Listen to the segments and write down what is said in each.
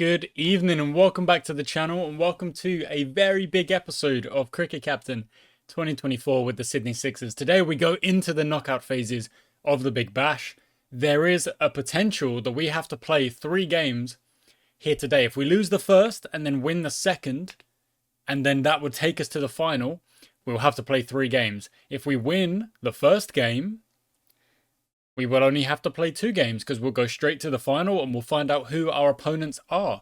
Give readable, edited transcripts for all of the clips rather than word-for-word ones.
Good evening and welcome back to the channel and welcome to a very big episode of Cricket Captain 2024 with the Sydney Sixers. Today we go into the knockout phases of the Big Bash. There is a potential that we have to play 3 games here today. If we lose the first and then win the second, and then that would take us to the final, we'll have to play 3 games. If we win the first game, we will only have to play 2 games because we'll go straight to the final and we'll find out who our opponents are.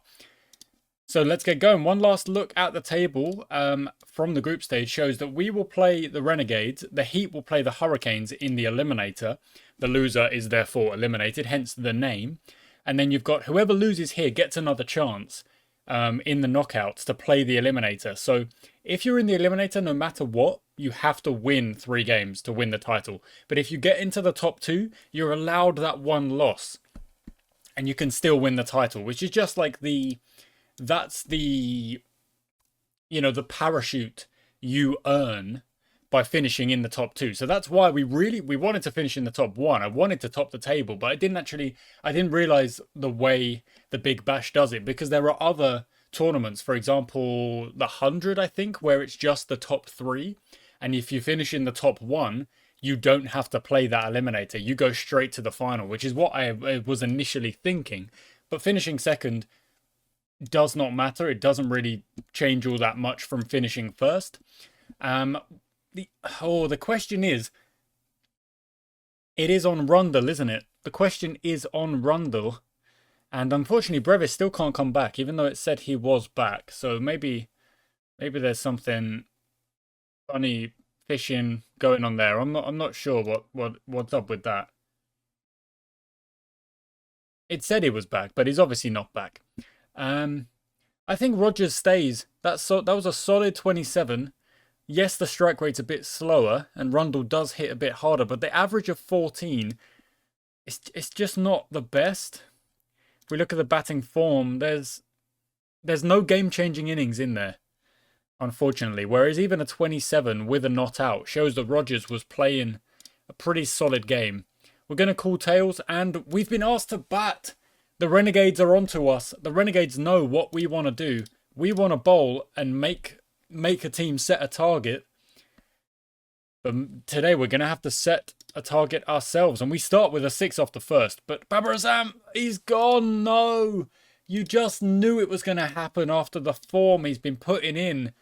So let's get going. One last look at the table from the group stage shows that we will play the Renegades. The Heat will play the Hurricanes in the Eliminator. The loser is therefore eliminated, hence the name. And then you've got whoever loses here gets another chance in the knockouts to play the Eliminator. So if you're in the Eliminator, no matter what, you have to win 3 games to win the title. But if you get into the top 2, you're allowed that 1 loss. And you can still win the title, which is just like that's the parachute you earn by finishing in the top 2. So that's why we wanted to finish in the top 1. I wanted to top the table, but I didn't realize the way the Big Bash does it, because there are other tournaments, for example, the 100, I think, where it's just the top 3. And if you finish in the top 1, you don't have to play that eliminator. You go straight to the final, which is what I was initially thinking. But finishing second does not matter. It doesn't really change all that much from finishing first. The question is, it is on Rundle, isn't it? The question is on Rundle. And unfortunately, Brevis still can't come back, even though it said he was back. So maybe there's something funny fishing going on there. I'm not sure what's up with that. It said he was back, but he's obviously not back. I think Rogers stays. That was a solid 27. Yes, the strike rate's a bit slower, and Rundle does hit a bit harder, but the average of 14, it's just not the best. If we look at the batting form, there's no game-changing innings in there, unfortunately. Whereas even a 27 with a not out shows that Rogers was playing a pretty solid game. We're going to call tails, and we've been asked to bat. The Renegades are onto us. The Renegades know what we want to do. We want to bowl and make a team set a target. But today we're going to have to set a target ourselves. And we start with a 6 off the first. But BABAR, he's gone. No. You just knew it was going to happen after the form he's been putting in.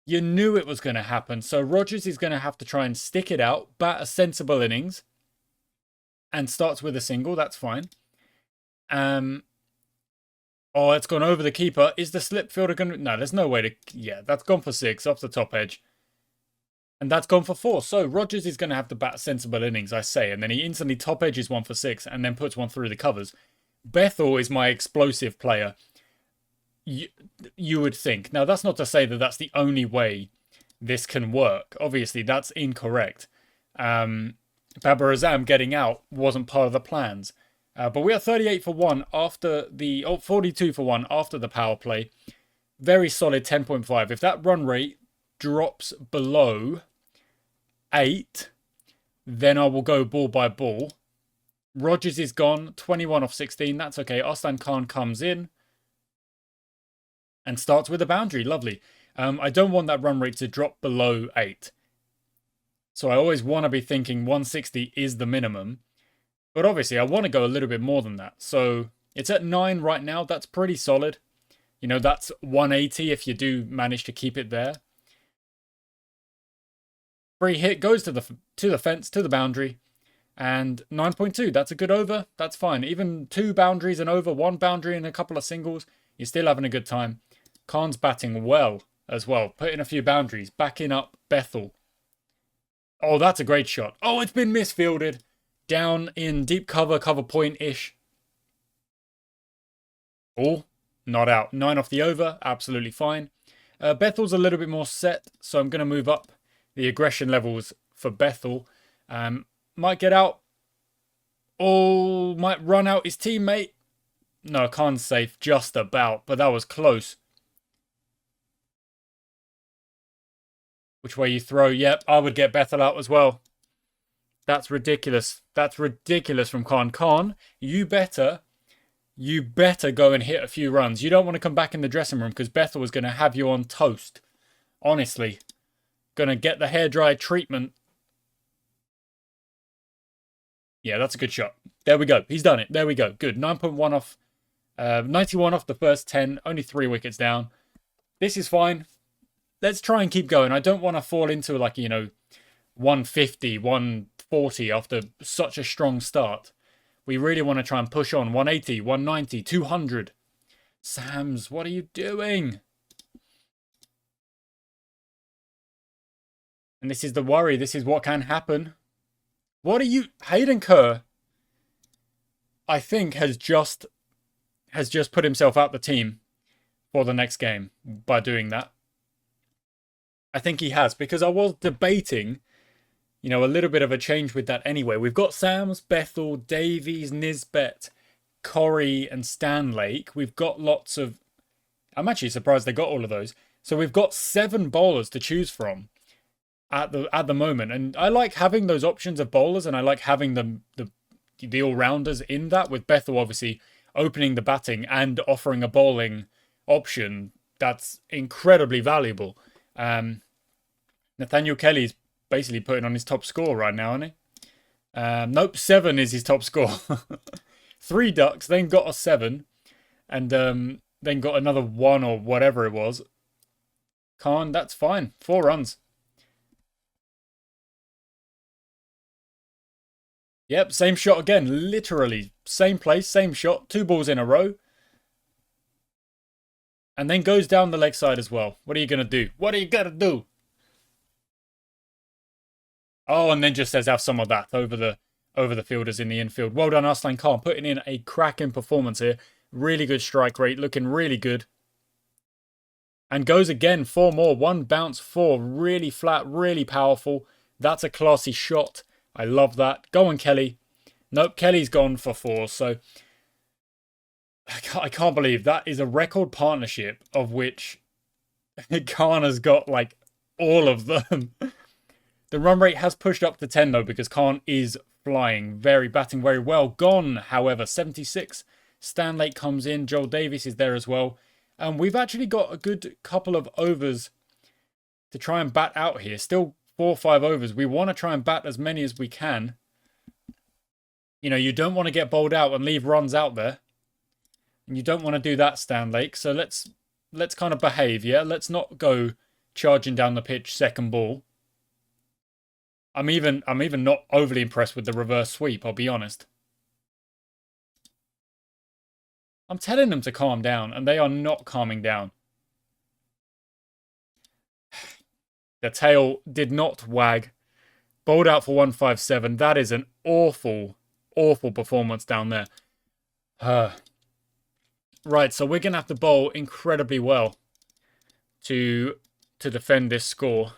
You knew it was going to happen. So Rogers is going to have to try and stick it out. Bat a sensible innings. And starts with a single. That's fine. Oh, it's gone over the keeper. Is the slip fielder going to... No, there's no way to... Yeah, that's gone for 6 off the top edge. And that's gone for 4. So Rogers is going to have to bat sensible innings, I say. And then he instantly top edges 1 for 6 and then puts 1 through the covers. Bethel is my explosive player, you would think. Now, that's not to say that that's the only way this can work. Obviously, that's incorrect. BABAR getting out wasn't part of the plans. But we are 38 for 1 after the... 42 for 1 after the power play. Very solid 10.5. If that run rate drops below 8, then I will go ball by ball. Rogers is gone. 21 off 16. That's okay. Aslan Khan comes in and starts with a boundary. Lovely. I don't want that run rate to drop below 8. So I always want to be thinking 160 is the minimum. But obviously, I want to go a little bit more than that. So it's at 9 right now. That's pretty solid. You know, that's 180 if you do manage to keep it there. Free hit goes to the fence, to the boundary. And 9.2, that's a good over. That's fine. Even 2 boundaries and over, 1 boundary and a couple of singles, you're still having a good time. Khan's batting well as well. Putting a few boundaries. Backing up Bethel. Oh, that's a great shot. Oh, it's been misfielded. Down in deep cover point-ish. Oh, not out. 9 off the over. Absolutely fine. Bethel's a little bit more set, so I'm going to move up the aggression levels for Bethel. Might get out. Oh, might run out his teammate. No, Khan's safe. Just about, but that was close. Which way you throw? Yep, I would get Bethel out as well. That's ridiculous. That's ridiculous from Khan. Khan, you better You better go and hit a few runs. You don't want to come back in the dressing room because Bethel is going to have you on toast. Honestly. Going to get the hairdryer treatment. Yeah, that's a good shot. There we go. He's done it. There we go. Good. 9.1 off. 91 off the first 10. Only 3 wickets down. This is fine. Let's try and keep going. I don't want to fall into like, 150, 140 after such a strong start. We really want to try and push on. 180, 190, 200. Sams, what are you doing? And this is the worry. This is what can happen. What are you... Hayden Kerr, I think, has just put himself out the team for the next game by doing that. I think he has, because I was debating, a little bit of a change with that anyway. We've got Sams, Bethel, Davies, Nisbet, Corrie, and Stanlake. We've got lots of... I'm actually surprised they got all of those. So we've got 7 bowlers to choose from at the moment. And I like having those options of bowlers, and I like having the all-rounders in that, with Bethel obviously opening the batting and offering a bowling option that's incredibly valuable. Nathaniel Kelly's basically putting on his top score right now, isn't he? Nope, 7 is his top score. 3 ducks, then got a 7, and then got another 1 or whatever it was. Khan, that's fine. 4 runs. Yep, same shot again. Literally, same place, same shot. 2 balls in a row. And then goes down the leg side as well. What are you going to do? What are you going to do? Oh, and then just says have some of that over the fielders in the infield. Well done, Arslan Khan, putting in a cracking performance here. Really good strike rate, looking really good. And goes again, 4 more. 1 bounce, 4. Really flat, really powerful. That's a classy shot. I love that. Go on, Kelly. Nope, Kelly's gone for 4. So I can't believe that is a record partnership of which Khan has got like all of them. The run rate has pushed up to 10 though, because Khan is flying. Batting very well. Gone, however, 76. Stanlake comes in. Joel Davies is there as well. And we've actually got a good couple of overs to try and bat out here. Still 4 or 5 overs. We want to try and bat as many as we can. You don't want to get bowled out and leave runs out there. And you don't want to do that, Stanlake. So let's kind of behave, yeah? Let's not go charging down the pitch second ball. I'm even not overly impressed with the reverse sweep, I'll be honest. I'm telling them to calm down, and they are not calming down. The tail did not wag. Bowled out for 157. That is an awful, awful performance down there. Right, so we're going to have to bowl incredibly well to defend this score.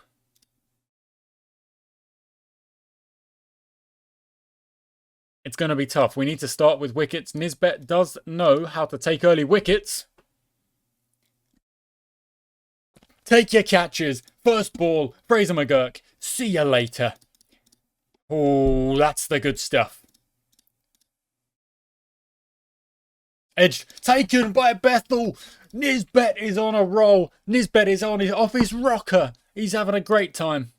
It's going to be tough. We need to start with wickets. Nisbet does know how to take early wickets. Take your catches. First ball, Fraser McGurk. See you later. Oh, that's the good stuff. Edged. Taken by Bethel. Nisbet is on a roll. Nisbet is off his rocker. He's having a great time.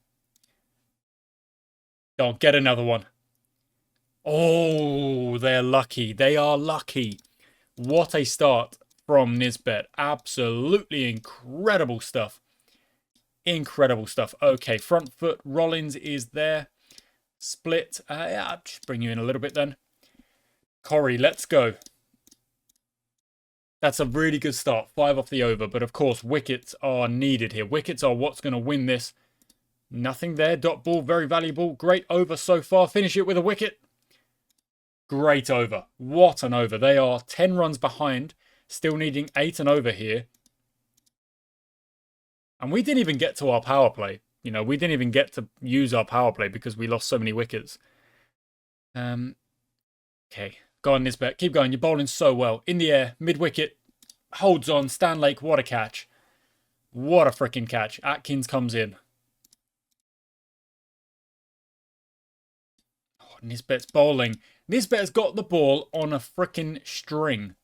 Don't get another one. Oh, they're lucky. They are lucky. What a start from Nisbet. Absolutely incredible stuff. Incredible stuff. Okay, front foot. Rollins is there. Split. Yeah, I'll just bring you in a little bit then. Corrie, let's go. That's a really good start. 5 off the over. But of course, wickets are needed here. Wickets are what's going to win this. Nothing there. Dot ball, very valuable. Great over so far. Finish it with a wicket. Great over. What an over. They are 10 runs behind. Still needing 8 and over here. And we didn't even get to our power play. We didn't even get to use our power play because we lost so many wickets. Okay. Go on, Nisbet. Keep going. You're bowling so well. In the air. Mid-wicket. Holds on. Stanlake. What a catch. What a freaking catch. Atkins comes in. Oh, Nisbet's bowling. Nisbet has got the ball on a freaking string.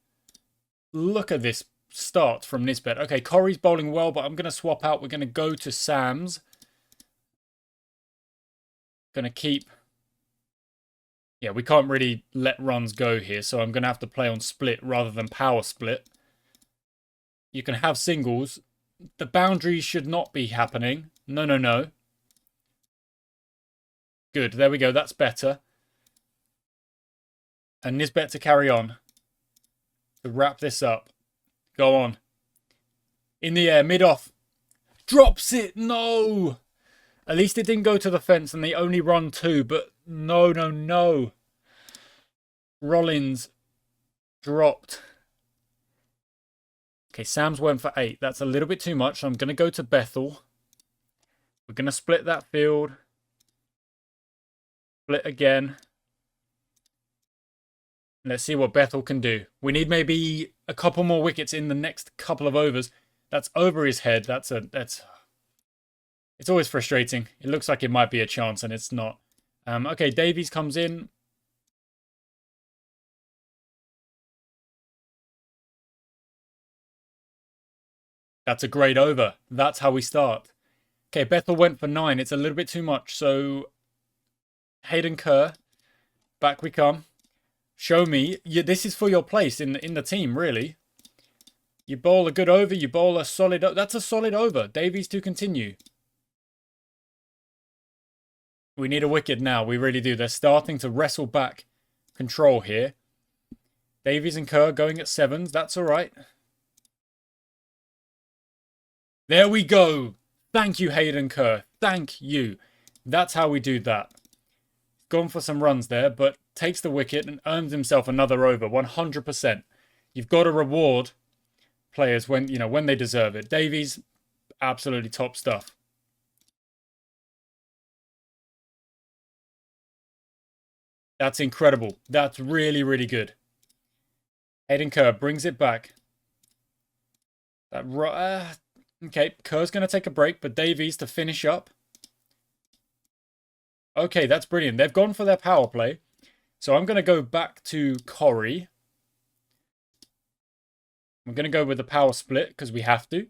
look at this start from Nisbet. Okay, Corey's bowling well, but I'm going to swap out. We're going to go to Sam's. Going to keep... Yeah, we can't really let runs go here, so I'm going to have to play on split rather than power split. You can have singles. The boundaries should not be happening. No, no, no. Good, there we go. That's better. And Nisbet to carry on. To wrap this up. Go on. In the air, mid-off. Drops it! No! At least it didn't go to the fence and they only run 2, but no, no, no. Rollins dropped. Okay, Sam's went for 8. That's a little bit too much. So I'm going to go to Bethel. We're going to split that field. Split again. Let's see what Bethel can do. We need maybe a couple more wickets in the next couple of overs. That's over his head. It's always frustrating. It looks like it might be a chance and it's not. Okay, Davies comes in. That's a great over. That's how we start. Okay, Bethel went for 9. It's a little bit too much. So, Hayden Kerr, back we come. Show me. This is for your place in the team, really. You bowl a good over. You bowl a solid... That's a solid over. Davies to continue. We need a wicket now. We really do. They're starting to wrestle back control here. Davies and Kerr going at 7s. That's all right. There we go. Thank you, Hayden Kerr. Thank you. That's how we do that. Gone for some runs there, but takes the wicket and earns himself another over. 100%. You've got to reward players when they deserve it. Davies, absolutely top stuff. That's incredible. That's really, really good. Hayden Kerr brings it back. Okay, Kerr's going to take a break, but Davies to finish up. Okay, that's brilliant. They've gone for their power play. So I'm going to go back to Corey. I'm going to go with the power split because we have to.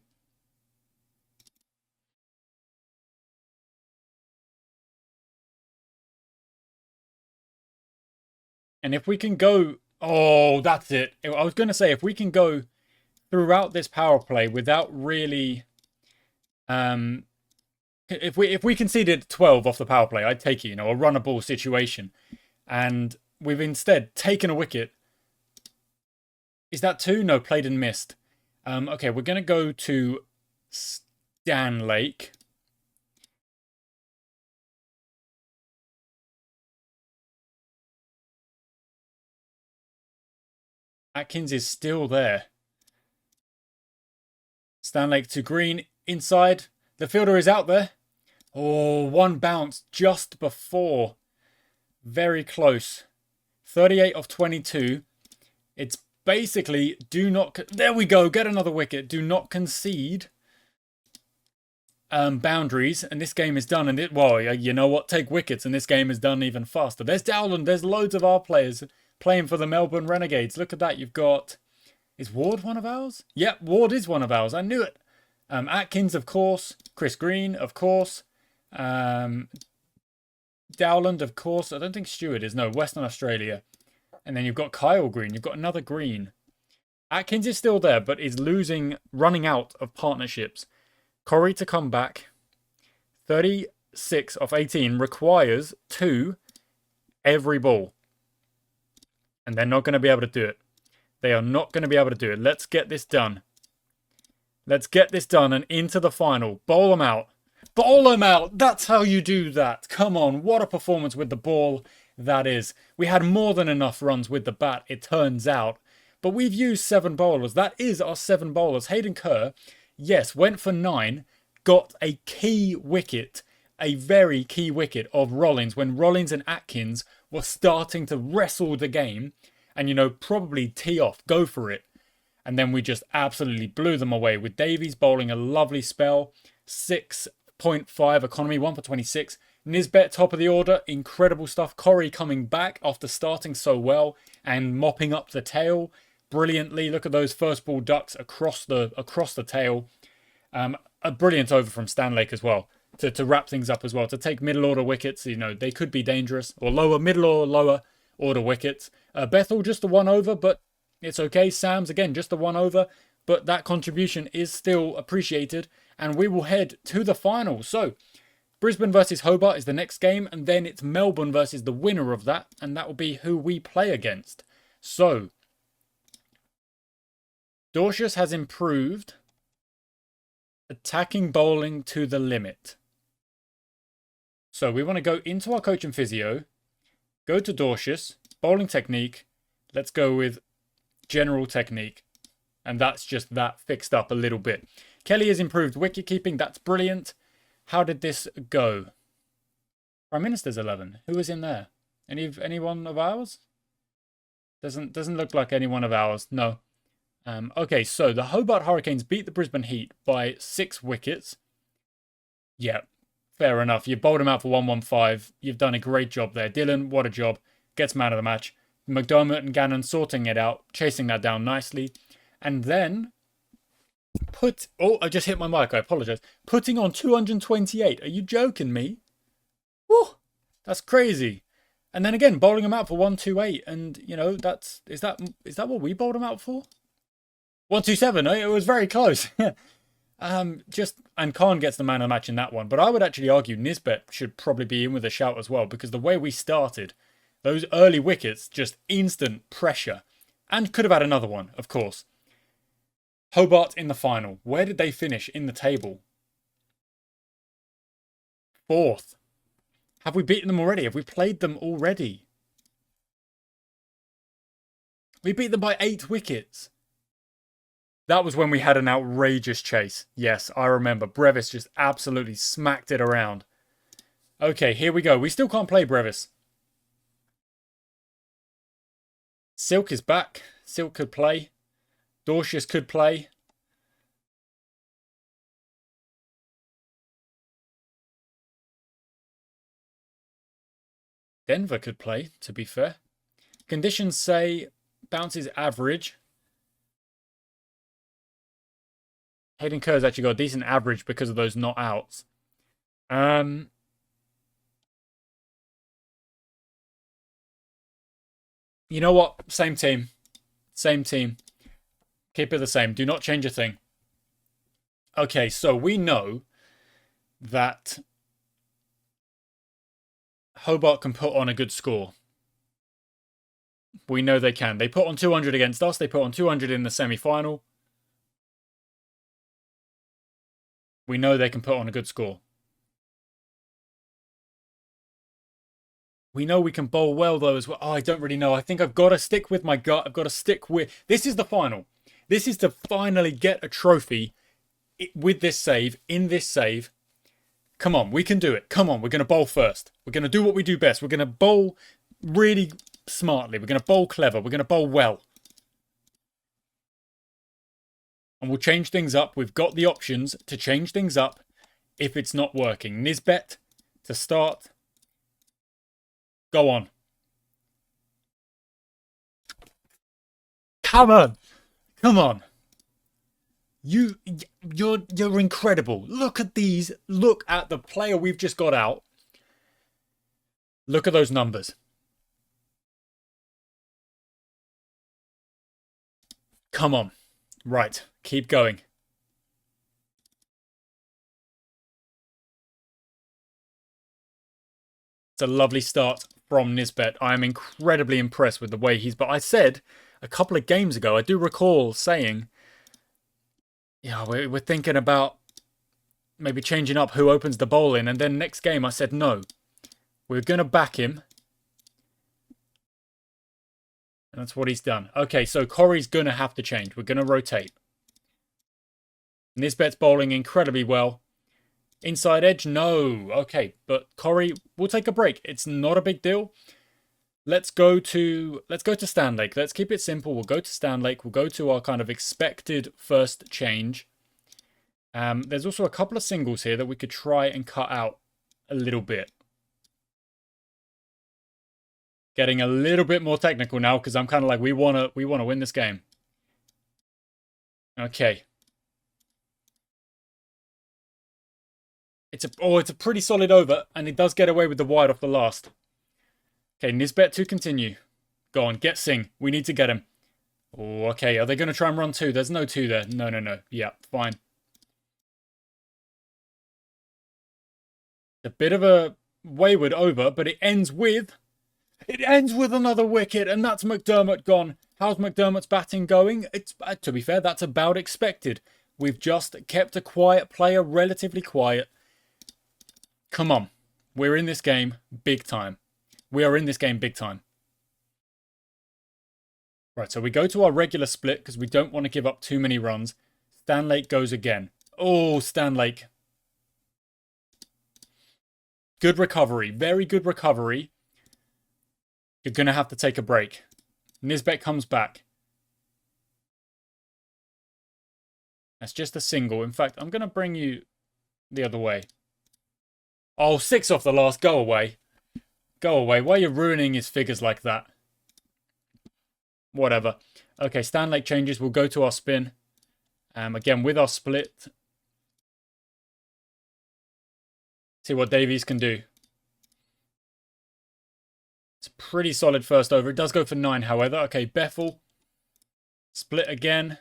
And if we can go... Oh, that's it. I was going to say, if we can go throughout this power play without really... If we conceded 12 off the power play, I'd take it, a runnable situation. And we've instead taken a wicket. Is that 2? No, played and missed. Okay, we're going to go to Stan Lake. Atkins is still there. Stan Lake to green. Inside. The fielder is out there. Oh, one bounce just before. Very close. 38 of 22. It's basically do not... There we go. Get another wicket. Do not concede boundaries. And this game is done. And well, you know what? Take wickets and this game is done even faster. There's Dowland. There's loads of our players playing for the Melbourne Renegades. Look at that. You've got... Is Ward one of ours? Yep, Ward is one of ours. I knew it. Atkins, of course. Chris Green, of course. Dowland, of course. I don't think Stewart is. No, Western Australia. And then you've got Kyle Green. You've got another Green. Atkins is still there, but is running out of partnerships. Corey to come back. 36 of 18 requires 2 every ball. And they're not going to be able to do it. They are not going to be able to do it. Let's get this done. Let's get this done and into the final. Bowl them out. Bowl them out. That's how you do that. Come on. What a performance with the ball that is. We had more than enough runs with the bat, it turns out. But we've used 7 bowlers. That is our 7 bowlers. Hayden Kerr, yes, went for 9. Got a key wicket. A very key wicket of Rollins when Rollins and Atkins were starting to wrestle the game. And, probably tee off. Go for it. And then we just absolutely blew them away with Davies bowling a lovely spell. 6.5 economy, 1 for 26. Nisbet top of the order, incredible stuff. Corey coming back after starting so well and mopping up the tail. brilliantly. Look at those first ball ducks across the tail. A brilliant over from Stanlake as well to wrap things up as well. To take middle order wickets, you know, they could be dangerous, or middle or lower order wickets. Bethel just the one over, but it's okay. Sam's again just the one over, but that contribution is still appreciated, and we will head to the final. So Brisbane versus Hobart is the next game, and then it's Melbourne versus the winner of that, and that will be who we play against. So Dorcius has improved attacking bowling to the limit. So we want to go into our coach and physio, go to Dorcius, bowling technique. Let's go with general technique. And that's just that fixed up a little bit. Kelly has improved wicket keeping. That's brilliant. How did this go? Prime Minister's 11. Who was in there? Anyone of ours? Doesn't look like anyone of ours. No. Okay, so the Hobart Hurricanes beat the Brisbane Heat by 6 wickets. Yeah, fair enough. You bowled him out for 115. You've done a great job there. Dylan, what a job. Gets man of the match. McDermott and Gannon sorting it out, chasing that down nicely. And then oh, I just hit my mic. I apologize. Putting on 228. Are you joking me? Woo, that's crazy. And then again, bowling him out for 128. And, you know, is that what we bowled him out for? 127. It was very close. And Khan gets the man of the match in that one. But I would actually argue Nisbet should probably be in with a shout as well, because the way we started, those early wickets, just instant pressure. And could have had another one, of course. Hobart in the final. Where did they finish in the table? 4th. Have we beaten them already? Have we played them already? We beat them by 8 wickets. That was when we had an outrageous chase. Yes, I remember. Brevis just absolutely smacked it around. Okay, here we go. We still can't play Brevis. Silk is back. Silk could play. Dorcius could play. Denver could play, to be fair. Conditions say bounces average. Hayden Kerr's actually got a decent average because of those not outs. You know what? Same team. Same team. Keep it the same. Do not change a thing. Okay, so we know that Hobart can put on a good score. We know they can. They put on 200 against us. They put on 200 in the semi-final. We know they can put on a good score. We know we can bowl well, though, as well. Oh, I don't really know. I think I've got to stick with my gut. I've got to stick with... This is the final. This is to finally get a trophy with this save, in this save. Come on, we can do it. Come on, we're going to bowl first. We're going to do what we do best. We're going to bowl really smartly. We're going to bowl clever. We're going to bowl well. And we'll change things up. We've got the options to change things up if it's not working. Nisbet to start. Go on. Come on. Come on. You're incredible. Look at these. Look at the player we've just got out. Look at those numbers. Come on. Right. Keep going. It's a lovely start from Nisbet. I am incredibly impressed with the way he's... But I said a couple of games ago, I do recall saying, yeah, we're thinking about maybe changing up who opens the bowling. And then next game I said, no, we're going to back him. And that's what he's done. Okay, so Corey's going to have to change. We're going to rotate. Nisbet's bowling incredibly well. Inside edge? No. Okay, but Corey, we'll take a break. It's not a big deal. Let's go to Stanlake. Let's keep it simple. We'll go to Stanlake. We'll go to our kind of expected first change. There's also a couple of singles here that we could try and cut out a little bit. Getting a little bit more technical now because I'm kind of like, we want to win this game. Okay. It's a pretty solid over, and it does get away with the wide off the last. Okay, Nisbet to continue. Go on, get Singh. We need to get him. Oh, okay, are they going to try and run two? There's no two there. No, no, no. Yeah, fine. A bit of a wayward over, but it ends with another wicket, and that's McDermott gone. How's McDermott's batting going? It's to be fair, that's about expected. We've just kept a quiet player relatively quiet. Come on. We're in this game big time. We are in this game big time. Right, so we go to our regular split because we don't want to give up too many runs. Stanlake goes again. Oh, Stanlake. Good recovery. Very good recovery. You're going to have to take a break. Nisbet comes back. That's just a single. In fact, I'm going to bring you the other way. Oh, 6 off the last. Go away. Go away. Why are you ruining his figures like that? Whatever. Okay, Stanlake changes. We'll go to our spin. Again, with our split. See what Davies can do. It's a pretty solid first over. It does go for 9, however. Okay, Bethel. Split again.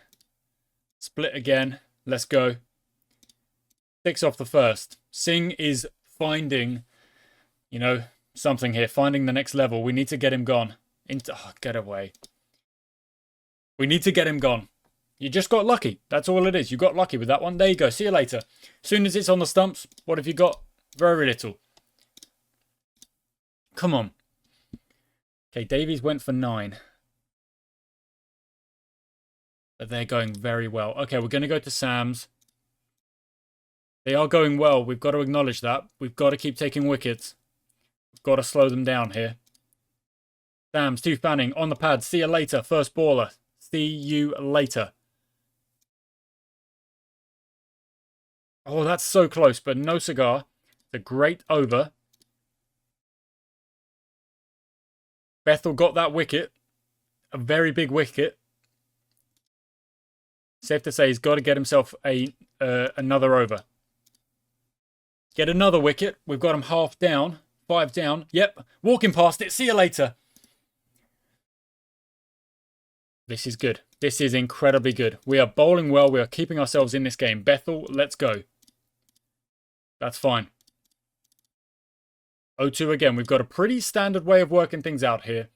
Split again. Let's go. 6 off the first. Singh is finding, something here. Finding the next level. We need to get him gone. Get away. We need to get him gone. You just got lucky. That's all it is. You got lucky with that one. There you go. See you later. As soon as it's on the stumps, what have you got? Very little. Come on. Okay, Davies went for 9. But they're going very well. Okay, we're going to go to Sam's. They are going well. We've got to acknowledge that. We've got to keep taking wickets. We've got to slow them down here. Sam, Steve Fanning on the pad. See you later. First baller. See you later. Oh, that's so close, but no cigar. It's a great over. Bethel got that wicket. A very big wicket. Safe to say he's got to get himself another over. Get another wicket. We've got him half down. 5 down. Yep. Walking past it. See you later. This is good. This is incredibly good. We are bowling well. We are keeping ourselves in this game. Bethel, let's go. That's fine. 0-2 again. We've got a pretty standard way of working things out here.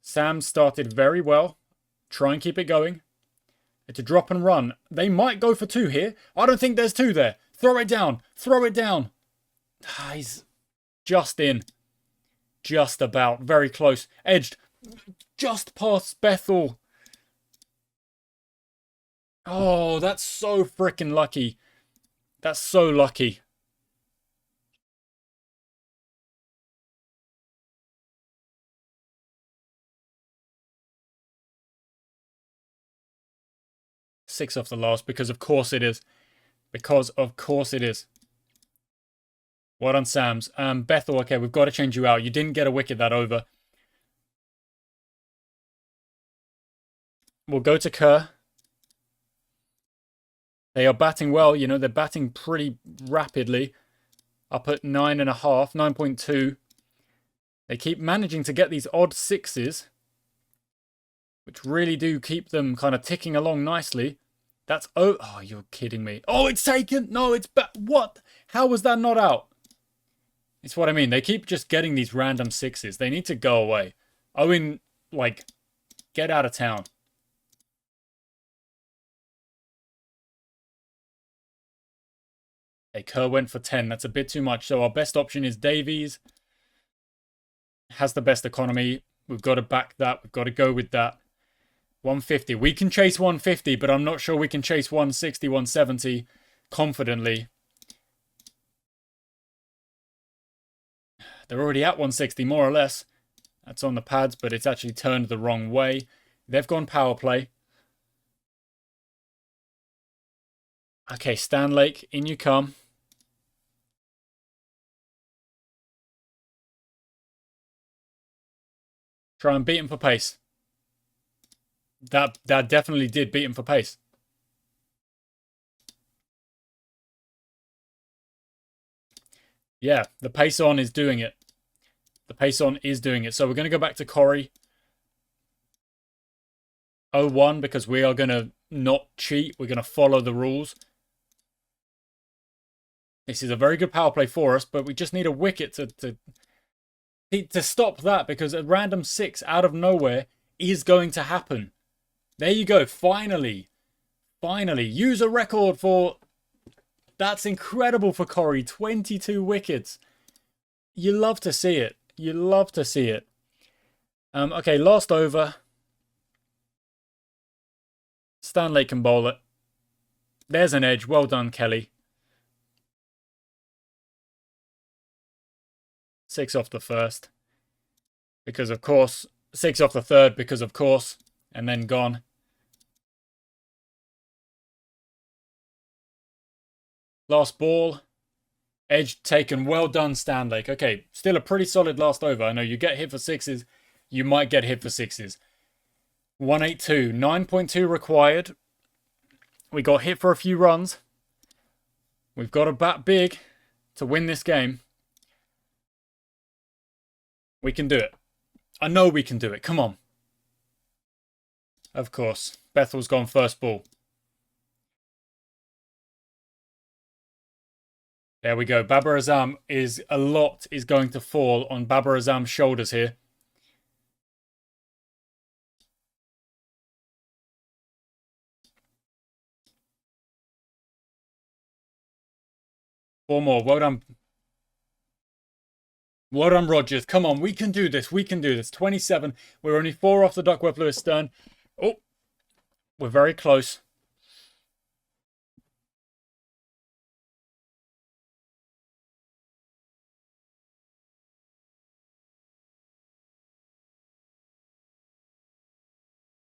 Sam started very well. Try and keep it going. It's a drop and run. They might go for 2 here. I don't think there's 2 there. Throw it down. Throw it down. He's just in. Just about. Very close. Edged. Just past Bethel. Oh, that's so freaking lucky. That's so lucky. Six off the last because of course it is. Because of course it is. Well done, Sams. Bethel, okay, we've got to change you out. You didn't get a wicket that over. We'll go to Kerr. They are batting well, they're batting pretty rapidly. Up at 9.5, 9.2. They keep managing to get these odd 6s, which really do keep them kind of ticking along nicely. That's... Oh, you're kidding me. Oh, it's taken! No, it's... What? How was that not out? It's what I mean. They keep just getting these random 6s. They need to go away. Owen, get out of town. Okay, Kerr went for 10. That's a bit too much. So our best option is Davies. Has the best economy. We've got to back that. We've got to go with that. 150. We can chase 150, but I'm not sure we can chase 160, 170 confidently. They're already at 160, more or less. That's on the pads, but it's actually turned the wrong way. They've gone power play. Okay, Stanlake, in you come. Try and beat him for pace. That definitely did beat him for pace. Yeah, the pace on is doing it. The pace on is doing it. So we're going to go back to Corey. 0-1 because we are going to not cheat. We're going to follow the rules. This is a very good power play for us, but we just need a wicket to stop that, because a random 6 out of nowhere is going to happen. There you go. Finally. Finally. Use a record for... That's incredible for Corey. 22 wickets. You love to see it. You love to see it. Okay, last over. Stanley can bowl it. There's an edge. Well done, Kelly. 6 off the first. Because of course. 6 off the third because of course. And then gone. Last ball. Edge taken. Well done, Stanley. Okay, still a pretty solid last over. I know you get hit for 6s. You might get hit for 6s. 182. 9.2 required. We got hit for a few runs. We've got to bat big to win this game. We can do it. I know we can do it. Come on. Of course. Bethel's gone first ball. There we go. Babar Azam is... A lot is going to fall on Babar Azam's shoulders here. Four more. Well done. Well done, Rogers. Come on. We can do this. We can do this. 27. We're only 4 off the Duckworth-Lewis Stern. Oh. We're very close.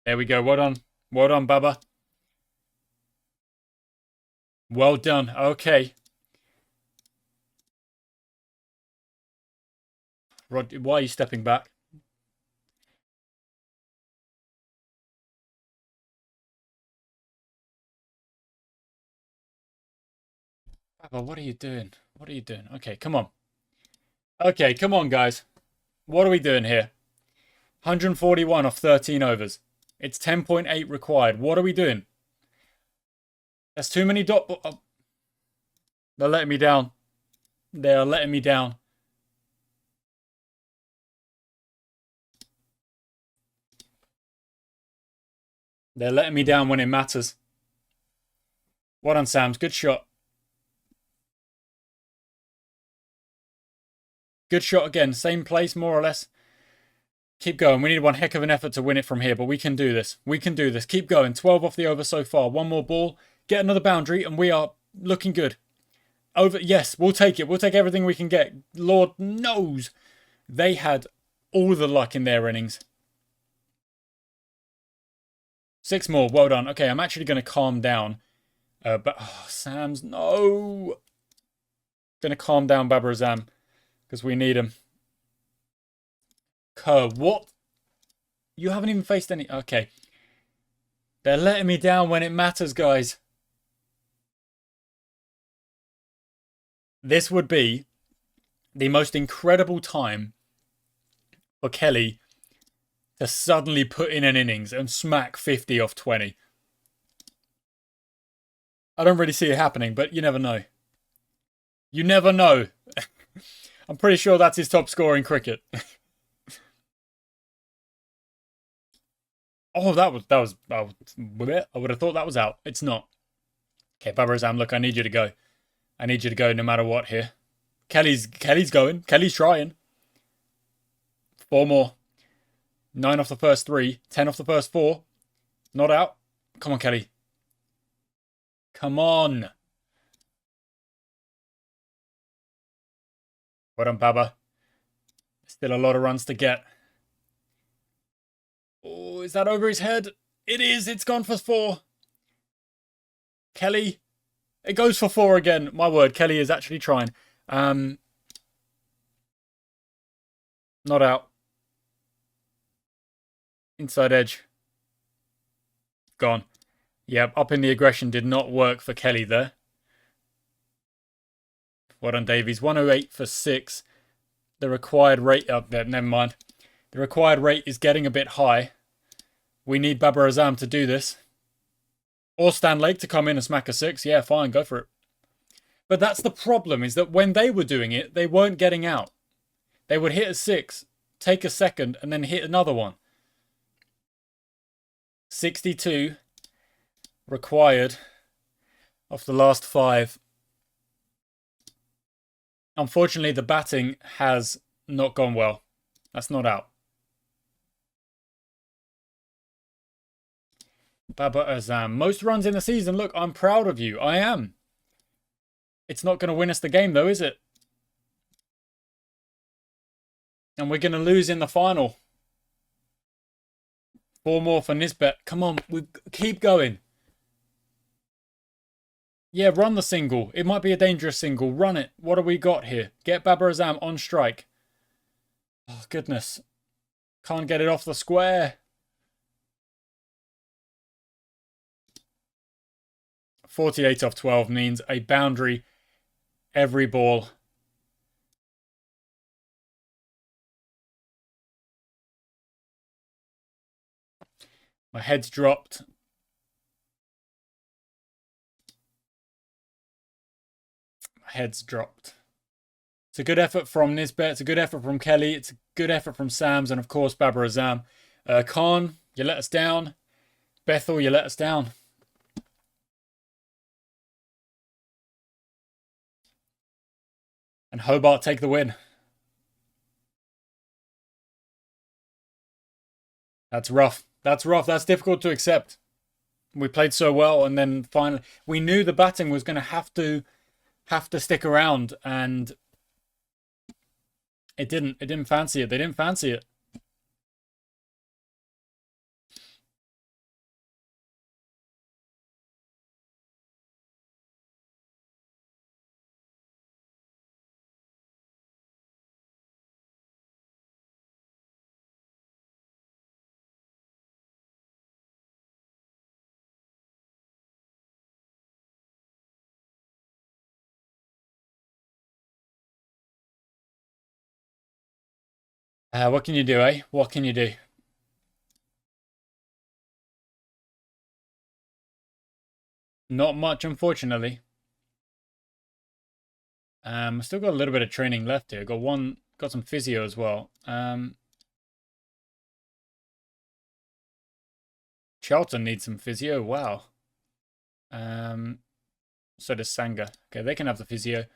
There we go. Well done. Well done, Baba. Well done. Okay. Rod, why are you stepping back? Baba, what are you doing? What are you doing? Okay, come on. Okay, come on, guys. What are we doing here? 141 off 13 overs. It's 10.8 required. What are we doing? That's too many dot... Oh. They're letting me down. They're letting me down. They're letting me down when it matters. Well done, Sams. Good shot. Good shot again. Same place, more or less. Keep going. We need one heck of an effort to win it from here, but we can do this. We can do this. Keep going. 12 off the over so far. One more ball. Get another boundary, and we are looking good. Over. Yes, we'll take it. We'll take everything we can get. Lord knows they had all the luck in their innings. 6 more. Well done. Okay, I'm actually going to calm down. But Sam's... No! Going to calm down Babar Azam because we need him. Kerr, what? You haven't even faced any... Okay. They're letting me down when it matters, guys. This would be the most incredible time for Kelly to suddenly put in an innings and smack 50 off 20. I don't really see it happening, but you never know. You never know. I'm pretty sure that's his top score in cricket. Oh, I would have thought that was out. It's not. Okay, Babar Azam, look, I need you to go. I need you to go no matter what here. Kelly's going. Kelly's trying. 4 more. 9 off the first 3. 10 off the first 4. Not out. Come on, Kelly. Come on. Well done, Baba. Still a lot of runs to get. Oh, is that over his head? It is. It's gone for 4. Kelly. It goes for 4 again. My word, Kelly is actually trying. Not out. Inside edge. Gone. Yep, up in the aggression did not work for Kelly there. Well done, Davies. 108 for 6. The required rate... Oh, never mind. The required rate is getting a bit high. We need BABAR Azam to do this. Or Stan Lake to come in and smack a 6. Yeah, fine, go for it. But that's the problem, is that when they were doing it, they weren't getting out. They would hit a 6, take a second, and then hit another one. 62 required off the last 5. Unfortunately, the batting has not gone well. That's not out. BABAR Azam. Most runs in the season. Look, I'm proud of you. I am. It's not going to win us the game, though, is it? And we're going to lose in the final. 4 more for Nisbet. Come on, we keep going. Yeah, run the single. It might be a dangerous single. Run it. What do we got here? Get BABAR Azam on strike. Oh, goodness. Can't get it off the square. 48 off 12 means a boundary every ball. My head's dropped. My head's dropped. It's a good effort from Nisbet. It's a good effort from Kelly. It's a good effort from Sams. And, of course, BABAR Azam. Khan, you let us down. Bethel, you let us down. And Hobart take the win. That's rough. That's rough. That's difficult to accept. We played so well, and then finally we knew the batting was going to have to stick around, and it didn't. It didn't fancy it. They didn't fancy it. What can you do, eh? What can you do? Not much, unfortunately. Still got a little bit of training left here. Got some physio as well. Charlton needs some physio. Wow. So does Sanga. Okay, they can have the physio.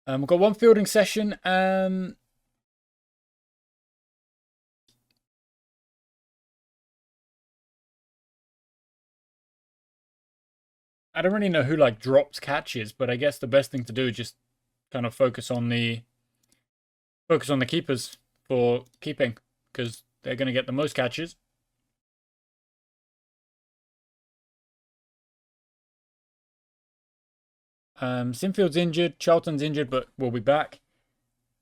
We've got one fielding session. I don't really know who like drops catches, but I guess the best thing to do is just kind of focus on the keepers for keeping, because they're going to get the most catches. Sinfield's injured, Charlton's injured, but we'll be back.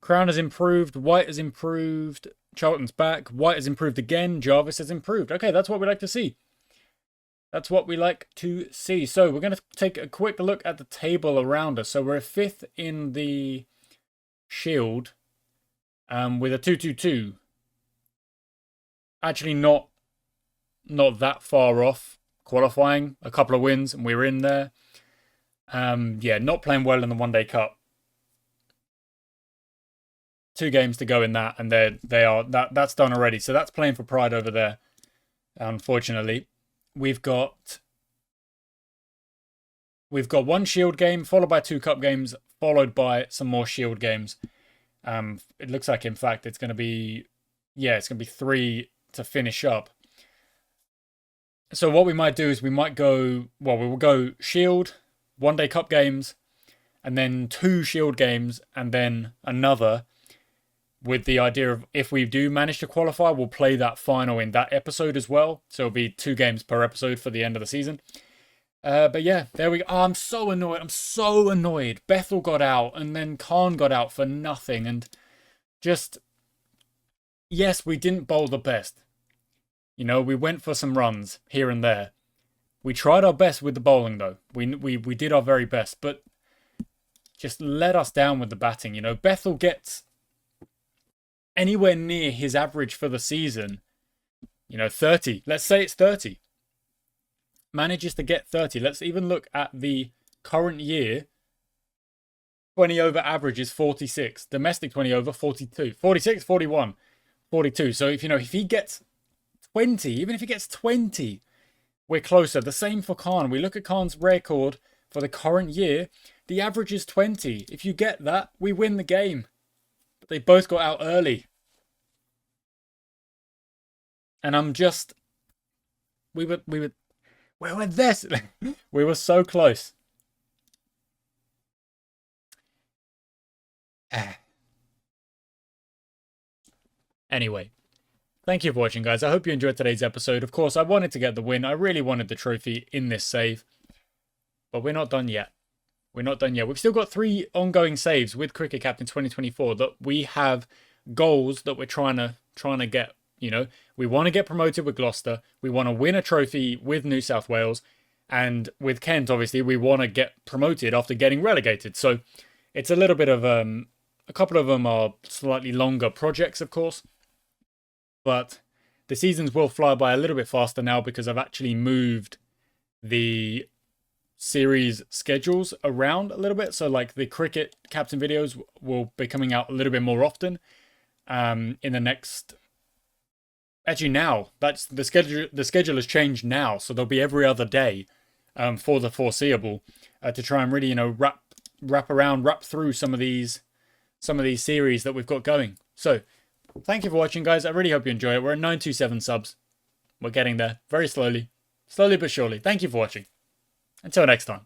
Crown has improved, White has improved, Charlton's back, White has improved again, Jarvis has improved. Okay, that's what we like to see. That's what we like to see. So we're going to take a quick look at the table around us. So we're 5th in the Shield with a 2-2-2. Actually not that far off qualifying. A couple of wins and we're in there. Yeah, not playing well in the One Day Cup. 2 games to go in that, and that's done already. So that's playing for pride over there, unfortunately. We've got 1 Shield game, followed by 2 Cup games, followed by some more Shield games. It looks like, in fact, it's going to be 3 to finish up. So what we might do is we will go Shield, One Day Cup games, and then 2 Shield games, and then another, with the idea of if we do manage to qualify, we'll play that final in that episode as well. So it'll be 2 games per episode for the end of the season. But yeah, there we go. Oh, I'm so annoyed. I'm so annoyed. Bethel got out and then Khan got out for nothing. And just, yes, we didn't bowl the best. You know, we went for some runs here and there. We tried our best with the bowling, though. We did our very best. But just let us down with the batting. You know, Bethel gets anywhere near his average for the season, you know, 30. Let's say it's 30. Manages to get 30. Let's even look at the current year. 20 over average is 46. Domestic 20 over, 42. 46, 41, 42. So if, you know, if he gets 20, even if he gets 20, we're closer. The same for Khan. We look at Khan's record for the current year. The average is 20. If you get that, we win the game. But they both got out early. And I'm just... We were this. We were so close. Anyway, thank you for watching, guys. I hope you enjoyed today's episode. Of course, I wanted to get the win. I really wanted the trophy in this save. But we're not done yet. We're not done yet. We've still got 3 ongoing saves with Cricket Captain 2024 that we have goals that we're trying to get. You know, we want to get promoted with Gloucester. We want to win a trophy with New South Wales. And with Kent, obviously, we want to get promoted after getting relegated. So it's a little bit of... a couple of them are slightly longer projects, of course. But the seasons will fly by a little bit faster now because I've actually moved the series schedules around a little bit. So like the Cricket Captain videos will be coming out a little bit more often in the next... Actually, now that's the schedule. The schedule has changed now, so there'll be every other day for the foreseeable to try and really, you know, wrap through some of these series that we've got going. So, thank you for watching, guys. I really hope you enjoy it. We're at 927 subs. We're getting there very slowly but surely. Thank you for watching. Until next time.